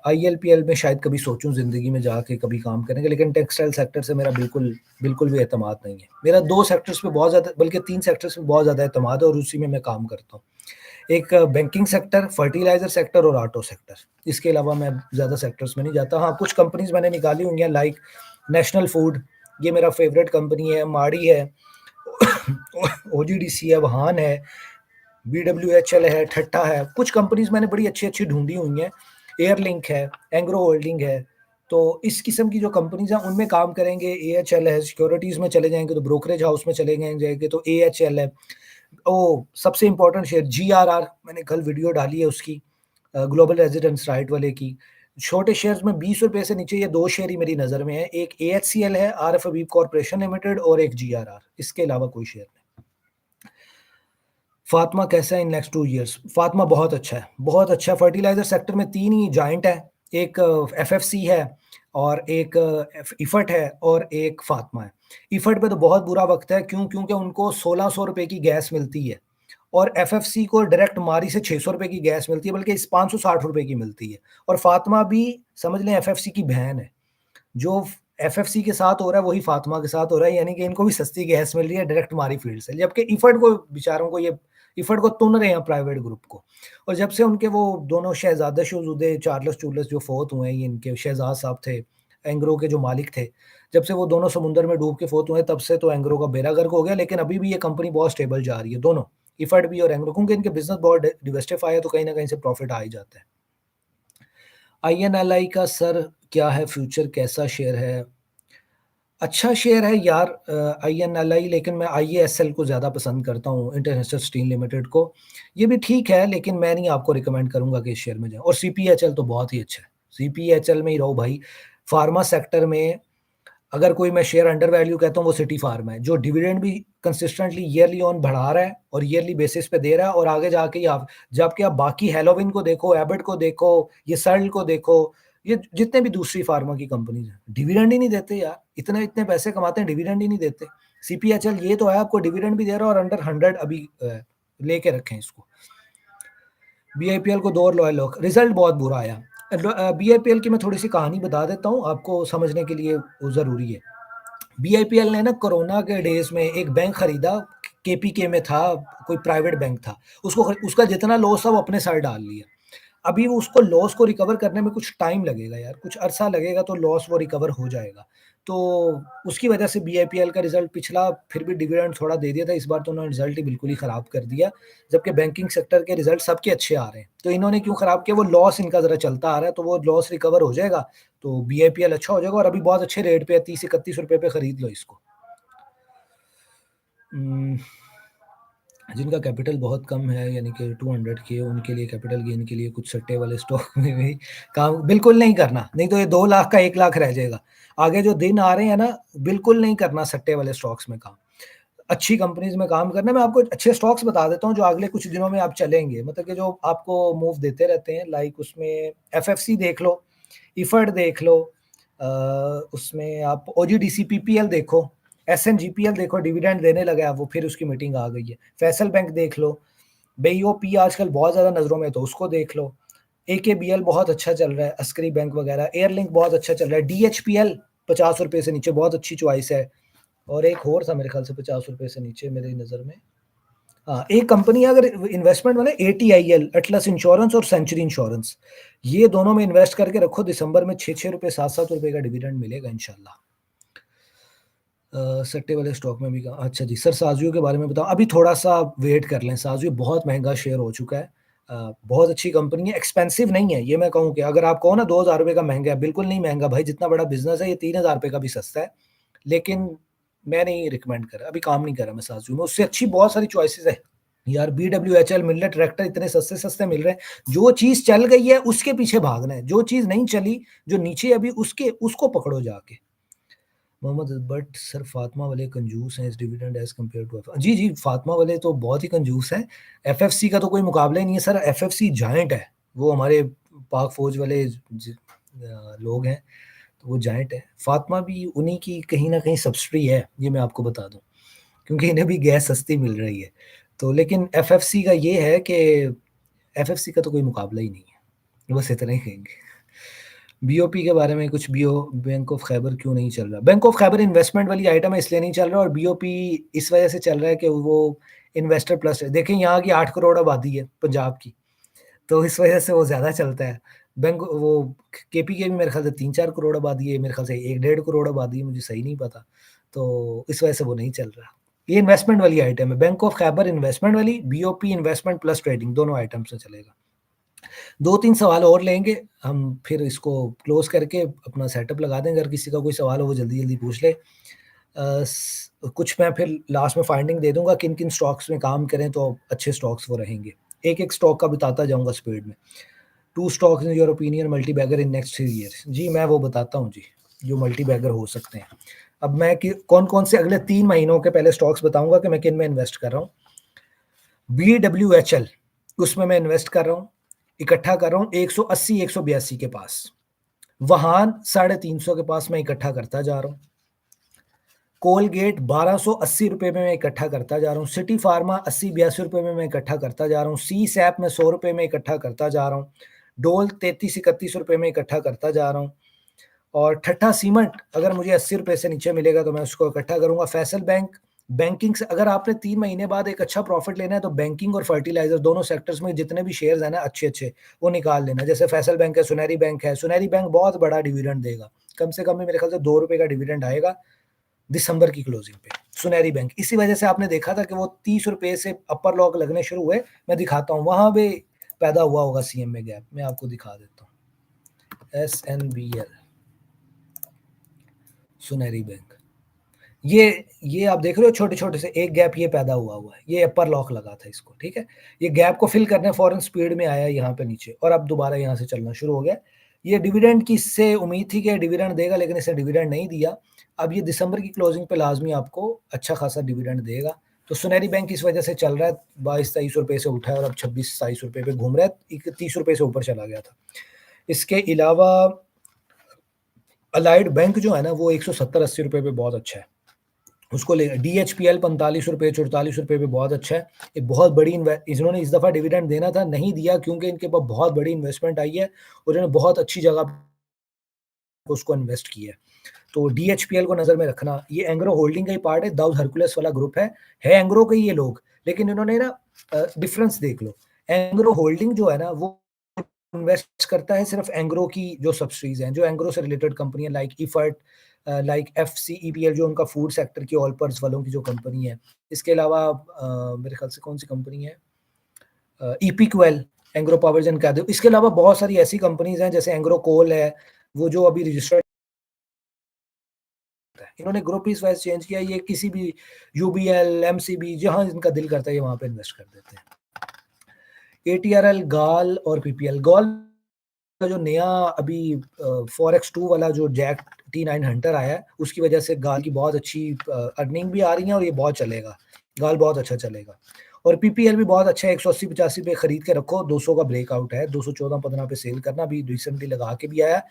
आईएलपीएल में शायद कभी सोचूँ ज़िंदगी में जाके कभी काम करने का, लेकिन टेक्सटाइल सेक्टर से मेरा बिल्कुल बिल्कुल भी एतमाद नहीं है। मेरा 2 सेक्टर्स पे बहुत ज़्यादा, बल्कि 3 सेक्टर्स पे बहुत ज़्यादा एतमाद है और उसी में मैं काम करता हूँ। एक बैंकिंग सेक्टर, फर्टिलाइज़र सेक्टर और ऑटो सेक्टर। इसके अलावा मैं ज़्यादा सेक्टर्स में नहीं जाता। हाँ, कुछ कंपनीज़ मैंने निकाली हुई हैं लाइक नेशनल फूड, ये मेरा फ़ेवरेट कंपनी है, माड़ी है, ओजीडीसी है, वहान है, बीडब्ल्यूएचएल है, ठट्टा है। कुछ कंपनीज़ मैंने बड़ी अच्छी-अच्छी ढूँढी हुई हैं। एयरलिंक है, एंग्रो होल्डिंग है। तो इस किस्म की जो कंपनीज़ हैं उनमें काम करेंगे। एएचएल है, सिक्योरिटीज़ में चले जाएँगे तो ब्रोकरेज हाउस में चले जाएँगे तो एएचएल है। ओह! सबसे इम्पोर्टेंट शेयर जीआरआर, मैंने कल वीडियो डाली है उसकी, ग्लोबल रेजिडेंस राइट वाले की। छोटे शेयर्स में ₹20 से नीचे ये 2 शेयर ही मेरी नज़र में है। एक एएचसीएल है, आरएफ हबीब कॉर्पोरेशन लिमिटेड और एक जीआरआर। इसके अलावा कोई शेयर नहीं। फातिमा कैसा है इन नेक्स्ट 2 इयर्स? फातिमा बहुत अच्छा है, बहुत अच्छा है। फर्टिलाइज़र सेक्टर में 3 ही जायंट है, एक एफएफसी है और एक इफट है और एक फातिमा है। इफट पे तो बहुत बुरा वक़्त है, क्यों? क्योंकि उनको ₹1600 की गैस मिलती है और एफएफसी को डायरेक्ट मारी से ₹600 की गैस मिलती है, बल्कि इस ₹560 की मिलती है और फातिमा भी समझ लें एफएफसी की बहन है। जो एफएफसी के साथ हो रहा है वही फातिमा के साथ हो रहा है, यानी कि इनको भी सस्ती गैस मिल रही है डायरेक्ट हमारी फील्ड से। जबकि इफड को बेचारों को ये इफड को तुन रहे हैं प्राइवेट ग्रुप को। और जब से उनके वो दोनों शहजादे शहज़ूदे चार्ल्स चुर्ल्स जो फ़ौत हुए हैं, ये इनके शहजाद साहब थे, एंग्रो के जो मालिक थे, जब से वो दोनों समुंदर में डूब के फ़ौत हुए हैं तब से तो एंग्रो का बेड़ा गर्क हो गया। लेकिन अभी भी ये कंपनी बहुत स्टेबल जा रही है दोनों, इफड भी और एंग्रो, क्योंकि इनके बिज़नेस बहुत डिवर्सिफ़ाई है तो कहीं न कहीं से प्रॉफ़िट आ ही जाता है। आईएनएलआई का सर क्या है फ्यूचर, कैसा शेयर है? अच्छा शेयर है यार आईएनएलआई, लेकिन मैं आईएएसएल को ज़्यादा पसंद करता हूँ, इंटरनेशनल स्टील लिमिटेड को। ये भी ठीक है, लेकिन मैं नहीं आपको रिकमेंड करूँगा कि इस शेयर में जाएँ और सीपीएचएल तो बहुत ही अच्छा है। सीपीएचएल में ही रहो भाई। फार्मा सेक्टर में अगर कोई मैं शेयर अंडर वैल्यू कहता हूँ वो सिटी फार्मा है, जो डिविडेंड भी कंसिस्टेंटली ईयरली ऑन बढ़ा रहा है और ईयरली बेसिस पे दे रहा है और आगे जाके आप जबकि आप बाकी हेलोविन को देखो, एबट को देखो, ये सर्ल को देखो, ये जितने भी दूसरी फार्मा की कंपनीज़ हैं, डिविडेंड ही नहीं देते यार। इतने-इतने पैसे कमाते हैं, डिविडेंड ही नहीं देते। सीपीएचएल ये तो है आपको डिविडेंड भी दे रहा है और अंडर 100 अभी लेके रखें इसको। बीआईपीएल को 2 और लॉयल लोग, रिज़ल्ट बहुत बुरा आया। बीआईपीएल की मैं थोड़ी-सी कहानी बता देता हूँ, आपको समझने के लिए वो ज़रूरी है। बीआईपीएल ने ना कोरोना के डेज़ में एक बैंक खरीदा, केपीके में था, कोई प्राइवेट बैंक था। उसका जितना लॉस था वो अपने सर डाल लिया। अभी वो उसको लॉस को रिकवर करने में कुछ टाइम लगेगा यार, कुछ अरसा लगेगा तो लॉस वो रिकवर हो जाएगा। तो उसकी वजह से बीआईपीएल का रिज़ल्ट पिछला फिर भी डिविडेंड थोड़ा दे दिया था, इस बार तो उन्होंने रिज़ल्ट ही बिल्कुल ही खराब कर दिया। जबकि बैंकिंग सेक्टर के रिज़ल्ट सबके अच्छे आ रहे हैं। तो इन्होंने क्यों खराब किया? वो लॉस इनका ज़रा चलता आ रहा है, तो वो लॉस रिकवर हो जाएगा, तो बीआईपीएल अच्छा हो जाएगा और अभी बहुत अच्छे रेट पे है, ₹30-31 पे खरीद लो इसको। उम जिनका कैपिटल बहुत कम है, यानी कि 200 के, उनके लिए कैपिटल गेन के लिए कुछ सट्टे वाले स्टॉक में भी काम बिल्कुल नहीं करना, नहीं तो ये 2 लाख का 1 लाख रह जाएगा। आगे जो दिन आ रहे हैं ना, बिल्कुल नहीं करना सट्टे वाले स्टॉक्स में काम। अच्छी कंपनीज़ में काम करना। मैं आपको अच्छे स्टॉक्स बता देता हूँ जो अगले कुछ दिनों में आप चलेंगे, मतलब कि जो आपको मूव देते रहते हैं, लाइक उसमें एफएफसी देख लो, इफड देख लो, उसमें आप ओजीडीसी पीपीएल देखो, एसएनजीपीएल देखो, डिविडेंड देने लगा है वो, फिर उसकी मीटिंग आ गई है। फैसल बैंक देख लो, बीओपी आजकल बहुत ज़्यादा नज़रों में है तो उसको देख लो। एकेबीएल बहुत अच्छा चल रहा है, अस्करी बैंक वगैरह, एयरलिंक बहुत अच्छा चल रहा है, डीएचपीएल ₹50 से नीचे बहुत अच्छी चॉइस है। और एक और था मेरे ख्याल से ₹50 से नीचे मेरी नज़र में। हाँ, एक कंपनी है अगर इन्वेस्टमेंट वाले, एटीआईएल, एटलस इंश्योरेंस और सेंचुरी इंश्योरेंस, ये दोनों में इन्वेस्ट करके रखो। दिसंबर में ₹6-6 ₹7-7 का डिविडेंड मिलेगा इंशाल्लाह। सट्टे वाले स्टॉक में भी कहा अच्छा जी, सर साज़ियो के बारे में बताओ। अभी थोड़ा-सा वेट कर लें, साज़ियो बहुत महँगा शेयर हो चुका है। बहुत अच्छी कंपनी है, एक्सपेंसिव नहीं है, ये मैं कहूँ कि अगर आप कहो ना ₹2000 का महँगा है, बिल्कुल नहीं महँगा भाई, जितना बड़ा बिज़नेस है ये ₹3000 का भी सस्ता है। लेकिन मैं नहीं रिकमेंड कर रहा, अभी काम नहीं कर रहा मैं साज़ियो में, उससे अच्छी बहुत सारी चॉइसेस है। यार बीडब्ल्यूएचएल मिल रहे हैं, ट्रैक्टर इतने सस्ते-सस्ते मिल रहे हैं। जो चीज़ चल गई है उसके पीछे भागना है, जो चीज़ नहीं चली, जो नीचे अभी उसके उसको पकड़ो जाके। मोहम्मद बट सर फातिमा वाले कंजूस हैं इस डिविडेंड एज़ कम्पेयर टू जी, जी, फातिमा वाले तो बहुत ही कंजूस हैं। एफएफसी का तो कोई मुकाबला ही नहीं है सर, एफएफसी जायंट है। वो हमारे पाक फ़ौज वाले लोग हैं, तो वो जायंट है। फातिमा भी उन्हीं की कहीं न कहीं सब्सिडी है, ये मैं आपको बता दूँ, क्योंकि इन्हें भी गैस सस्ती मिल रही है। तो लेकिन एफएफसी का ये है कि एफएफसी का तो कोई मुकाबला ही नहीं है। बस इतना ही कहेंगे। बीओपी के बारे में कुछ बीओ बैंक ऑफ खैबर क्यों नहीं चल रहा? बैंक ऑफ खैबर इन्वेस्टमेंट वाली आइटम है इसलिए नहीं चल रहा और बीओपी इस वजह से चल रहा है कि वो इन्वेस्टर प्लस है। देखिए यहाँ की 8 करोड़ आबादी है पंजाब की, तो इस वजह से वो ज़्यादा चलता है। बैंक वो केपी के भी मेरे ख्याल से 3-4 करोड़ आबादी है, मेरे ख्याल से 1 डेढ़ करोड़ आबादी है, मुझे सही नहीं पता। तो इस वजह से वो नहीं चल रहा। ये इन्वेस्टमेंट वाली आइटम है, बैंक ऑफ खैबर इन्वेस्टमेंट वाली, बीओपी इन्वेस्टमेंट प्लस ट्रेडिंग दोनों आइटम्स में चलेगा। 2-3 सवाल और लेंगे, हम फिर इसको क्लोज़ करके अपना सेटअप लगा देंगे, अगर किसी का कोई सवाल हो वो जल्दी-जल्दी पूछ ले। कुछ मैं फिर लास्ट में फाइंडिंग दे दूँगा किन-किन स्टॉक्स में काम करें तो अच्छे स्टॉक्स वो रहेंगे। एक-एक स्टॉक का बताता जाऊँगा स्पीड में। 2 stocks in your opinion multi bagger in next 3 years. जी, मैं वो बताता हूँ जी, जो मल्टी बैगर हो सकते हैं। अब मैं कि कौन-कौन से अगले 3 महीनों के पहले स्टॉक्स बताऊँगा कि मैं किन में इन्वेस्ट कर रहा हूँ। बीडब्ल्यूएचएल, उसमें मैं इन्वेस्ट कर रहा हूँ, इकट्ठा कर रहा हूँ 180-182 के पास। वहान 350 के पास मैं इकट्ठा करता जा रहा हूँ। कोलगेट ₹1280 में मैं इकट्ठा करता जा रहा हूँ। सिटी फार्मा ₹80-82 में मैं इकट्ठा करता जा रहा हूँ। सीसैप मैं ₹100 में इकट्ठा करता जा रहा हूँ। डोल ₹33-31 में इकट्ठा करता जा रहा हूँ। और ठट्ठा सीमेंट अगर मुझे ₹80 से नीचे मिलेगा तो मैं उसको इकट्ठा करूँगा। फैसल बैंक, बैंकिंग से अगर आपने 3 महीने बाद एक अच्छा प्रॉफिट लेना है तो बैंकिंग और फर्टिलाइज़र दोनों सेक्टर्स में जितने भी शेयर्स हैं ना अच्छे-अच्छे, वो निकाल लेना। जैसे फैसल बैंक है, सुनहरी बैंक है। सुनहरी बैंक बहुत बड़ा डिविडेंड देगा। कम से कम भी मेरे ख़्याल से ₹2 का डिविडेंड आएगा दिसंबर की क्लोजिंग पे, सुनहरी बैंक। इसी वजह से आपने देखा था कि वो ₹30 से अपर लॉक लगने शुरू हुए। मैं दिखाता हूँ, वहाँ पे पैदा हुआ होगा सीएमए गैप। मैं आपको दिखा देता हूँ। एसएनबीएल, सुनहरी बैंक। ये आप देख रहे हो छोटे-छोटे से एक गैप ये पैदा हुआ है। ये अपर लॉक लगा था इसको, ठीक है? ये गैप को फिल करने फौरन स्पीड में आया यहाँ पे नीचे और अब दोबारा यहाँ से चलना शुरू हो गया। ये डिविडेंड की इससे उम्मीद थी कि डिविडेंड देगा लेकिन इसने डिविडेंड नहीं दिया। अब ये दिसंबर की क्लोजिंग पे लाज़मी आपको अच्छा खासा डिविडेंड देगा। तो सुनहरी बैंक इस वजह से चल रहा है, ₹22-23 से उठा है और अब ₹26-27 पे घूम रहा है। ₹30 से ऊपर चला गया था। इसके अलावा अलाइड बैंक जो है ना वो ₹170-80 पे बहुत अच्छा है। उसको ले डीएचपीएल ₹45 ₹44 पे बहुत अच्छा है। एक बहुत बड़ी इन्होंने इस दफ़ा डिविडेंड देना था, नहीं दिया क्योंकि इनके पास बहुत बड़ी इन्वेस्टमेंट आई है और इन्होंने बहुत अच्छी जगह पे उसको इन्वेस्ट किया है। तो डीएचपीएल को नज़र में रखना। ये एंग्रो होल्डिंग का ही पार्ट है, दाऊद हरकुलस वाला ग्रुप है एंग्रो के ही ये लोग, लेकिन इन्होंने ना डिफरेंस देख लो। एंग्रो होल्डिंग जो है ना वो इन्वेस्ट करता है सिर्फ एंग्रो की जो सब्सिडीज़ हैं, जो एंग्रो से रिलेटेड कंपनियाँ लाइक इफर्ट, लाइक एफसीईपीएल जो उनका फूड सेक्टर की ऑल पर्स वालों की जो कंपनी है। इसके अलावा मेरे ख्याल से कौन-सी कंपनी है ईपीक्वेल, एंग्रो पावर जेन कह दो। इसके अलावा बहुत सारी ऐसी कंपनीज़ हैं जैसे एंग्रो कोल है, वो जो अभी रजिस्टर्ड है। इन्होंने ग्रुप इस वाइज चेंज किया, ये किसी भी यूबीएल, एमसीबी जहां इनका दिल करता है ये वहां पे इन्वेस्ट कर देते हैं। एटीआरएल, गाल और पीपीएल। गाल का जो नया अभी फॉरेक्स 2 वाला जो जैक T9 हंटर आया है, उसकी वजह से गाल की बहुत अच्छी अर्निंग भी आ रही है और ये बहुत चलेगा, गाल बहुत अच्छा चलेगा। और पीपीएल भी बहुत अच्छा है, 180-85 पे खरीद के रखो, 200 का ब्रेकआउट है, 214-15 पे सेल करना, अभी रिसेंटली लगा के भी आया,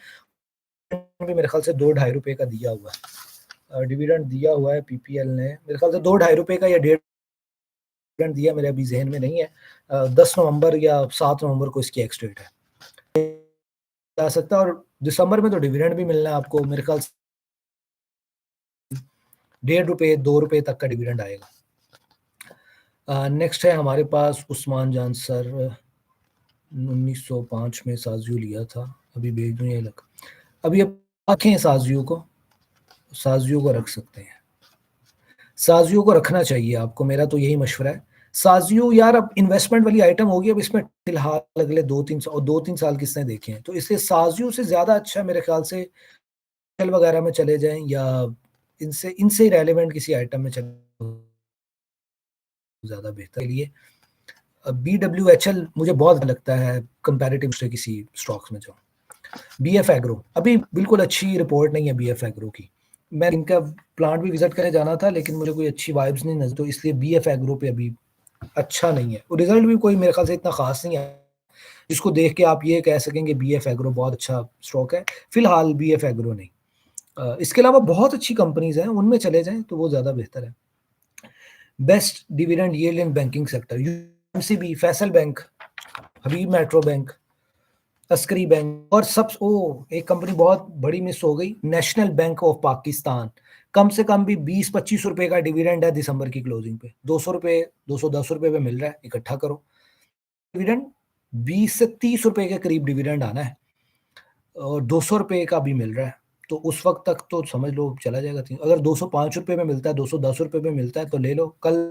भी मेरे ख्याल से 2-2.5 रुपए का दिया हुआ है, डिविडेंड दिया हुआ है पीपीएल ने, मेरे ख्याल से 2-2.5 रुपए का या 1.5 डिविडेंड दिया, मेरे अभी जहन में नहीं है। 10 नवंबर या 7 नवंबर को इसकी एक्स डेट है, जा सकता है। और दिसंबर में तो डिविडेंड भी मिलना है आपको, मेरे ख्याल से 1.5 रुपए 2 रुपए तक का डिविडेंड आएगा। नेक्स्ट है हमारे पास उस्मान जान सर, 1905 में साजियो लिया था, अभी भेज दूं ये लग, अभी अब रखें साजियो को रख सकते हैं, साजियो को रखना चाहिए आपको, मेरा तो यही मशवरा है। साजियो यार अब इन्वेस्टमेंट वाली आइटम होगी, अब इसमें फिलहाल अगले 2-3 साल किसने देखे हैं, तो इसलिए साजियो से ज्यादा अच्छा मेरे ख्याल से वगैरह में चले जाएं, या इनसे इनसे रेलेवेंट किसी आइटम में चले, ज्यादा बेहतर के लिए। BWHL मुझे बहुत लगता है कंपैरेटिव से किसी स्टॉक्स में जाऊं। BF एग्रो अभी बिल्कुल अच्छी रिपोर्ट नहीं है BF एग्रो की, मैं इनका प्लांट भी विजिट करने जाना था लेकिन मुझे कोई अच्छी वाइब्स नहीं नजर, तो इसलिए BF एग्रो पे अभी अच्छा नहीं है, और रिजल्ट भी कोई मेरे ख्याल से इतना खास नहीं है जिसको देख के आप ये कह सकेंगे BF एग्रो बहुत अच्छा स्टॉक है। फिलहाल BF एग्रो नहीं, इसके अलावा बहुत अच्छी कंपनीज हैं, उनमें चले जाएं तो वो ज्यादा बेहतर है। Best dividend yield in banking sector, UMCB, Faysal bank, Habib metro bank, तस्करी बैंक, और सब एक कंपनी बहुत बड़ी मिस हो गई, नेशनल बैंक ऑफ पाकिस्तान। कम से कम भी 20-25 रुपए का डिविडेंड है दिसंबर की क्लोजिंग पे, 200 रुपए 210 रुपए पे मिल रहा है, इकट्ठा करो डिविडेंड, 20 से 30 रुपए के करीब डिविडेंड आना है, और 200 रुपए का भी मिल रहा है, तो उस वक्त तक तो समझ लो चला जाएगा। अगर 205 रुपए में मिलता है, 210 रुपए में मिलता है तो ले लो। कल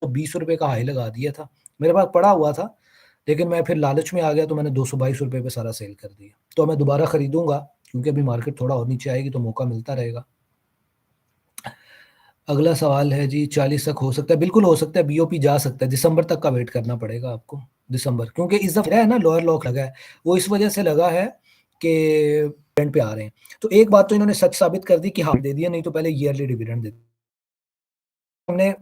तो 20 रुपए का हाई लगा दिया था, मेरे पास पड़ा हुआ था, लेकिन मैं फिर लालच में आ गया तो मैंने 222 रुपए पे सारा सेल कर दिया, तो मैं दोबारा खरीदूंगा क्योंकि अभी मार्केट थोड़ा और नीचे आएगी तो मौका मिलता रहेगा। अगला सवाल है जी, 40 तक हो सकता है, बिल्कुल हो सकता है, बीओपी जा सकता है, दिसंबर तक का वेट करना पड़ेगा आपको, दिसंबर, क्योंकि इस दफा है ना लोअर लॉक लगा है, वो इस वजह से लगा है कि डिविडेंड पे आ रहे हैं। तो एक बात तो इन्होंने सच साबित कर दी कि हाँ दे दिया, नहीं तो पहले ईयरली डिविडेंड दे, हमने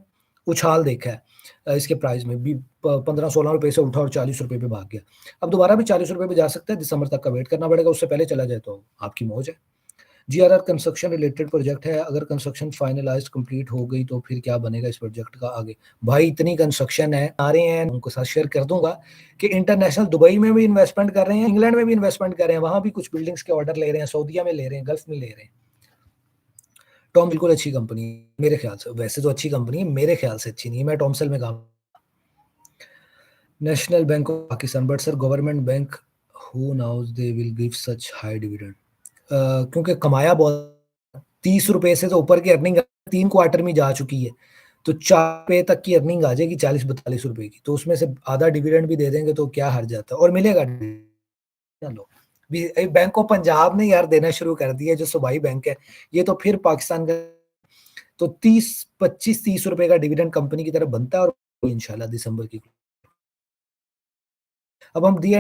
उछाल देखा है इसके प्राइस में भी, 15-16 रुपए से उठा और 40 रुपए पे भाग गया, अब दोबारा भी 40 रुपए पे जा सकता है, दिसंबर तक का वेट करना पड़ेगा, उससे पहले चला जाए तो आपकी मौज है। जीआरआर कंस्ट्रक्शन रिलेटेड प्रोजेक्ट है, अगर कंस्ट्रक्शन फाइनलाइज्ड कंप्लीट हो गई तो फिर क्या बनेगा इस प्रोजेक्ट का आगे? भाई इतनी कंस्ट्रक्शन है, आ रहे हैं, उनको साथ शेयर कर दूंगा कि इंटरनेशनल दुबई में भी इन्वेस्टमेंट कर रहे हैं, इंग्लैंड में भी इन्वेस्टमेंट कर रहे हैं, वहां भी कुछ बिल्डिंग्स के ऑर्डर ले रहे हैं, सऊदीया में ले रहे हैं, गल्फ में ले रहे हैं। टॉम बिल्कुल अच्छी कंपनी मेरे ख्याल से, वैसे तो अच्छी कंपनी है, मेरे ख्याल से अच्छी नहीं है, मैं टॉमसेल में काम। National bank of Pakistan, but sir government bank, who knows they will give such high dividend, क्योंकि कमाया बहुत, 30 रुपए से तो ऊपर की अर्निंग 3 क्वार्टर में जा चुकी है, तो 4 रुपए तक की अर्निंग आ जाएगी, 40-42 रुपए की, तो उसमें से आधा डिविडेंड भी दे देंगे तो क्या हर्ज जाता है, और मिलेगा। लो बैंक ऑफ पंजाब ने यार देना शुरू कर दिया, जो सूबाई बैंक है, ये तो फिर पाकिस्तान का, तो 25-30 रुपए का डिविडेंड कंपनी की तरफ बनता है, और इंशाल्लाह दिसंबर की। अब हम दिए